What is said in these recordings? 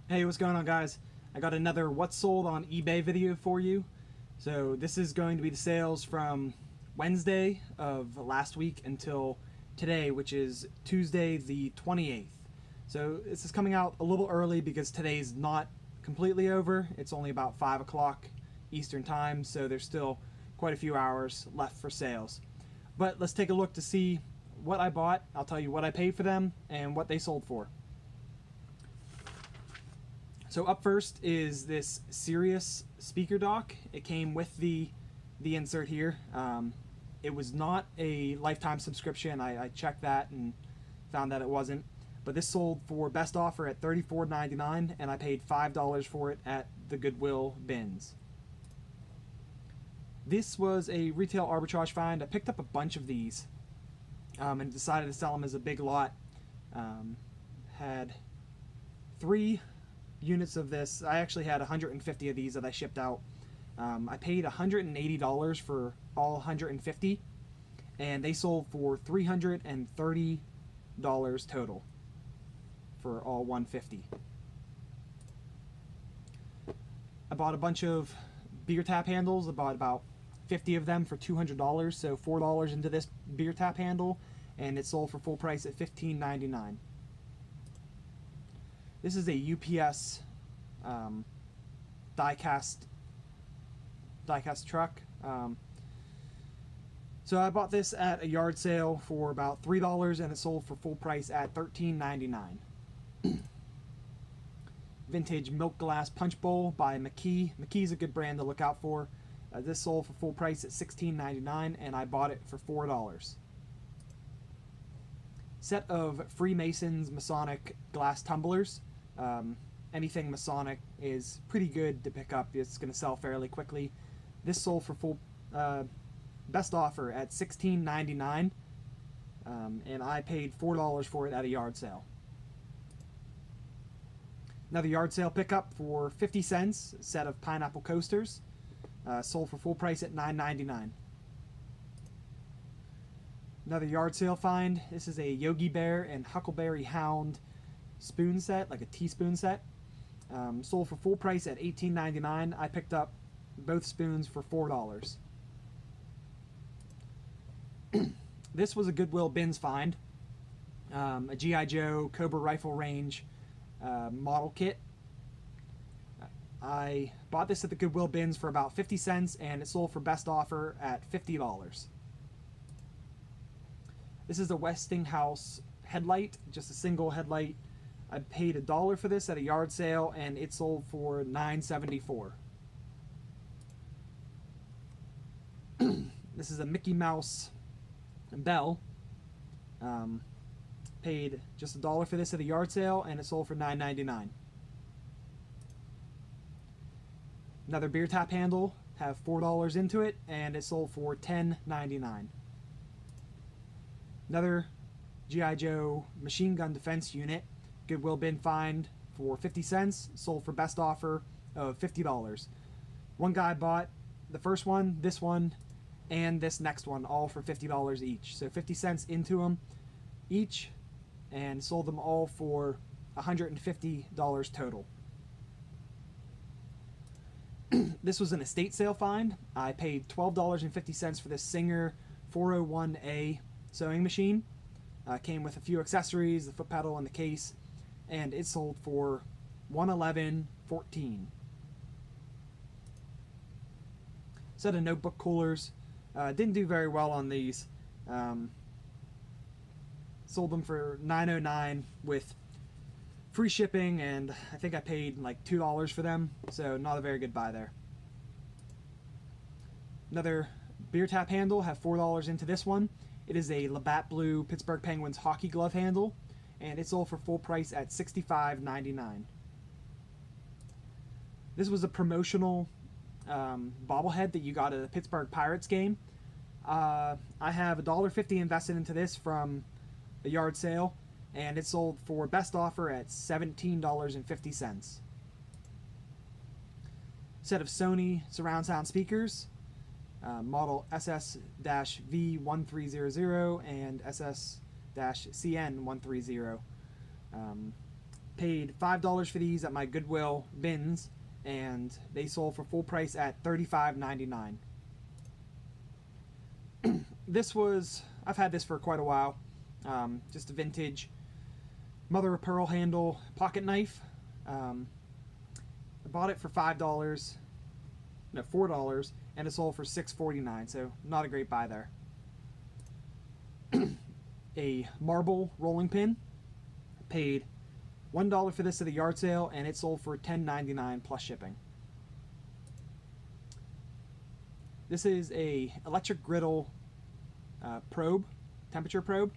Hey, what's going on, guys? I got another what's sold on eBay video for you. So this is going to be the sales from Wednesday of last week until today, which is Tuesday the 28th. So this is coming out a little early because today's not completely over. It's only about 5 o'clock Eastern time, so there's still quite a few hours left for sales. But let's take a look to see what I bought. I'll tell you what I paid for them and what they sold for. So up first is this Sirius speaker dock. It came with the insert here. It was not a lifetime subscription. I checked that and found that it wasn't. But this sold for best offer at $34.99, and I paid $5 for it at the Goodwill bins. This was a retail arbitrage find. I picked up a bunch of these and decided to sell them as a big lot. Had 3 units of this. I actually had 150 of these that I shipped out. I paid $180 for all 150, and they sold for $330 total for all 150. I bought a bunch of beer tap handles. I bought about 50 of them for $200, so $4 into this beer tap handle, and it sold for full price at $15.99. This is a UPS die-cast truck. So I bought this at a yard sale for about $3, and it sold for full price at $13.99. Vintage milk glass punch bowl by McKee. McKee's a good brand to look out for. This sold for full price at $16.99, and I bought it for $4. Set of Freemasons Masonic glass tumblers. Anything Masonic is pretty good to pick up. It's going to sell fairly quickly. This sold for full best offer at $16.99, and I paid $4 for it at a yard sale. Another yard sale pickup for 50 cents, set of pineapple coasters, sold for full price at $9.99. Another yard sale find. This is a Yogi Bear and Huckleberry Hound spoon set, like a teaspoon set. Sold for full price at $18.99. I picked up both spoons for $4. This was a Goodwill bins find. A G.I. Joe Cobra Rifle Range model kit. I bought this at the Goodwill bins for about 50 cents, and it sold for best offer at $50. This is a Westinghouse headlight, just a single headlight. I paid $1 for this at a yard sale, and it sold for $9.74. This is a Mickey Mouse bell. Paid just $1 for this at a yard sale, and it sold for $9.99. Another beer tap handle, have $4 into it, and it sold for $10.99. Another G.I. Joe machine gun defense unit, Goodwill bin find for 50 cents, sold for best offer of $50. One guy bought the first one, this one, and this next one, all for $50 each. So 50 cents into them each, and sold them all for $150 total. This was an estate sale find. I paid $12.50 for this Singer 401A sewing machine. Came with a few accessories, the foot pedal and the case, and it sold for $111.14. Set of notebook coolers. Didn't do very well on these. Sold them for $9.09 with free shipping, and I think I paid like $2 for them, so not a very good buy there. Another beer tap handle, have $4 into this one. It is a Labatt Blue Pittsburgh Penguins hockey glove handle, and it sold for full price at $65.99. This was a promotional bobblehead that you got at a Pittsburgh Pirates game. I have $1.50 invested into this from a yard sale, and it sold for best offer at $17.50. Set of Sony surround sound speakers, model SS-V1300 and SS-CN130. Paid $5 for these at my Goodwill bins, and they sold for full price at $35.99. I've had this for quite a while. Just a vintage mother of pearl handle pocket knife. I bought it for $4, and it sold for $6.49, so not a great buy there. A marble rolling pin. Paid $1 for this at a yard sale, and it sold for $10.99 plus shipping. This is a electric griddle probe, temperature probe.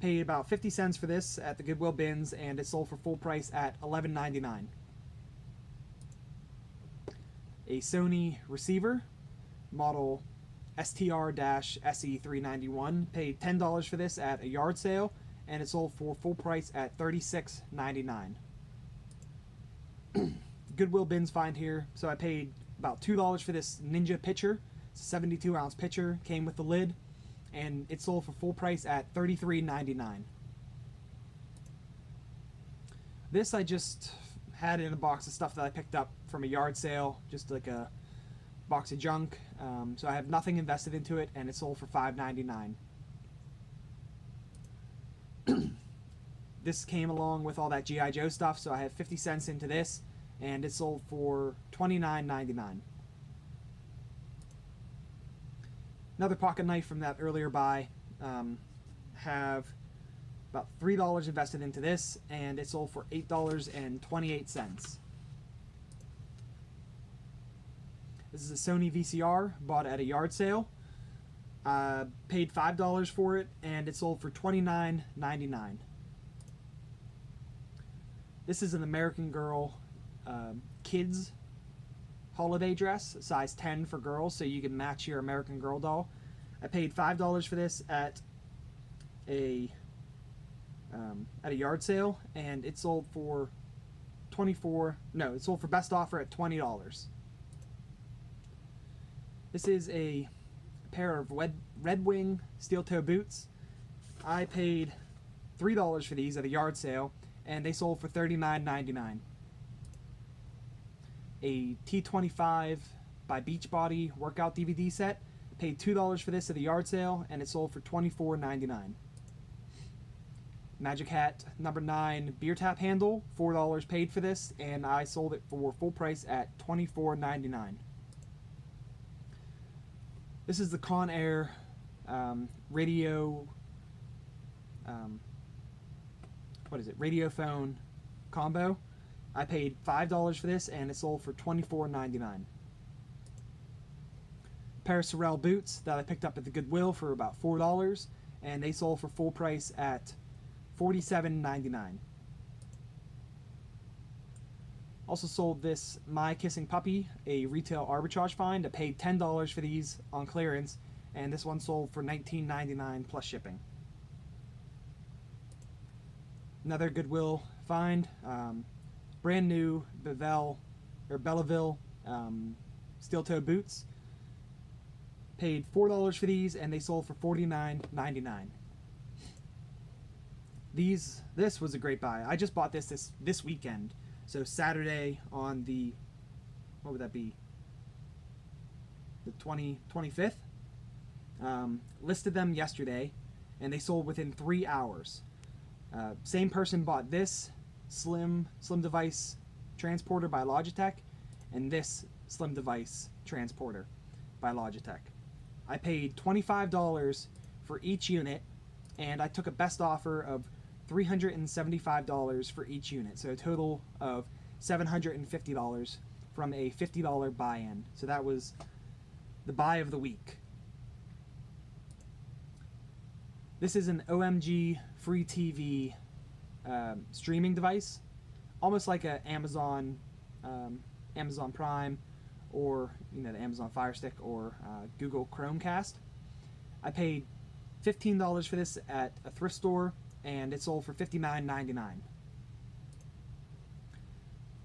Paid about 50 cents for this at the Goodwill bins, and it sold for full price at $11.99. A Sony receiver, model STR-SE391. Paid $10 for this at a yard sale, and it sold for full price at $36.99. Goodwill bins find here, so I paid about $2 for this Ninja pitcher. It's a 72-ounce pitcher, came with the lid, and it sold for full price at $33.99. This I just had in a box of stuff that I picked up from a yard sale, just like a box of junk. So I have nothing invested into it, and it sold for $5.99. This came along with all that G.I. Joe stuff, so I have 50 cents into this, and it sold for $29.99. Another pocket knife from that earlier buy. Have about $3 invested into this, and it sold for $8.28. This is a Sony VCR, bought at a yard sale. Paid $5 for it, and it sold for $29.99. This is an American Girl kids holiday dress, size 10 for girls, so you can match your American Girl doll. I paid $5 for this at a yard sale, and it sold for it sold for best offer at $20. This is a pair of Red Wing steel toe boots. I paid $3 for these at a yard sale, and they sold for $39.99. A T25 by Beachbody workout DVD set. Paid $2 for this at a yard sale, and it sold for $24.99. Magic Hat number 9 beer tap handle, $4 paid for this, and I sold it for full price at $24.99. This is the Conair radio, radiophone combo. I paid $5 for this, and it sold for $24.99. Pair of Sorel boots that I picked up at the Goodwill for about $4, and they sold for full price at $47.99. Also sold this My Kissing Puppy, a retail arbitrage find. I paid $10 for these on clearance, and this one sold for $19.99 plus shipping. Another Goodwill find, brand new Belleville steel toe boots. Paid $4 for these, and they sold for $49.99. This was a great buy. I just bought this weekend. So Saturday on the, what would that be? The 25th. Listed them yesterday, and they sold within 3 hours. Same person bought this slim device transporter by Logitech, and this slim device transporter by Logitech. I paid $25 for each unit, and I took a best offer of $375 for each unit, so a total of $750 from a $50 buy-in. So that was the buy of the week. This is an OMG free TV streaming device, almost like a Amazon Prime, or the Amazon Fire Stick, or Google Chromecast. I paid $15 for this at a thrift store, and it sold for $59.99.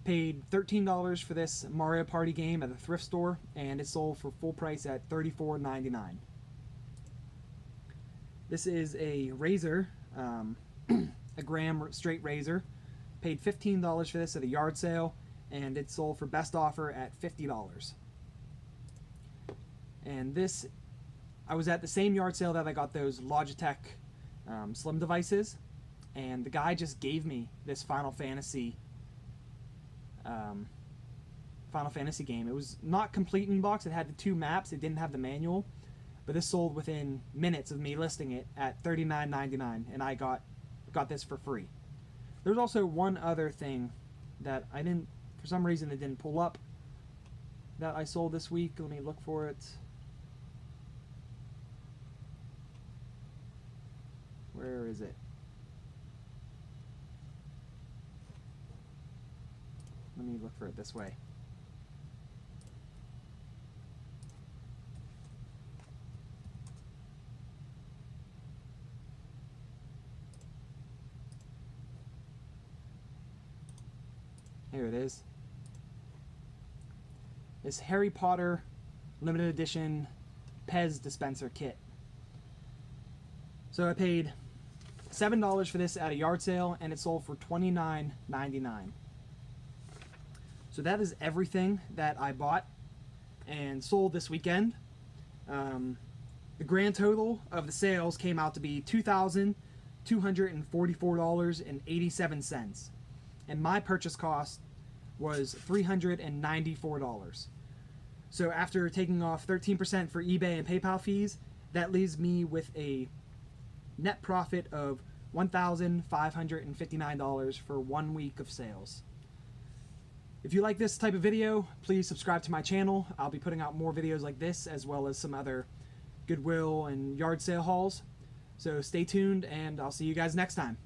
Paid $13 for this Mario Party game at a thrift store, and it sold for full price at $34.99. This is a razor, a Graham straight razor, Paid $15 for this at a yard sale, and it sold for best offer at $50. And this, I was at the same yard sale that I got those Logitech Slim devices, and the guy just gave me this Final Fantasy game. It was not complete in box. It had the 2 maps. It didn't have the manual, but this sold within minutes of me listing it at $39.99, and I got this for free. There's also one other thing that I didn't, for some reason it didn't pull up, that I sold this week. Let me look for it. Where is it? Let me look for it this way. Here it is. This Harry Potter limited edition Pez dispenser kit. So I paid $7 for this at a yard sale, and it sold for $29.99. So that is everything that I bought and sold this weekend. The grand total of the sales came out to be $2,244.87. And my purchase cost was $394. So after taking off 13% for eBay and PayPal fees, that leaves me with a net profit of $1,559 for 1 week of sales. If you like this type of video, please subscribe to my channel. I'll be putting out more videos like this, as well as some other Goodwill and yard sale hauls. So stay tuned, and I'll see you guys next time.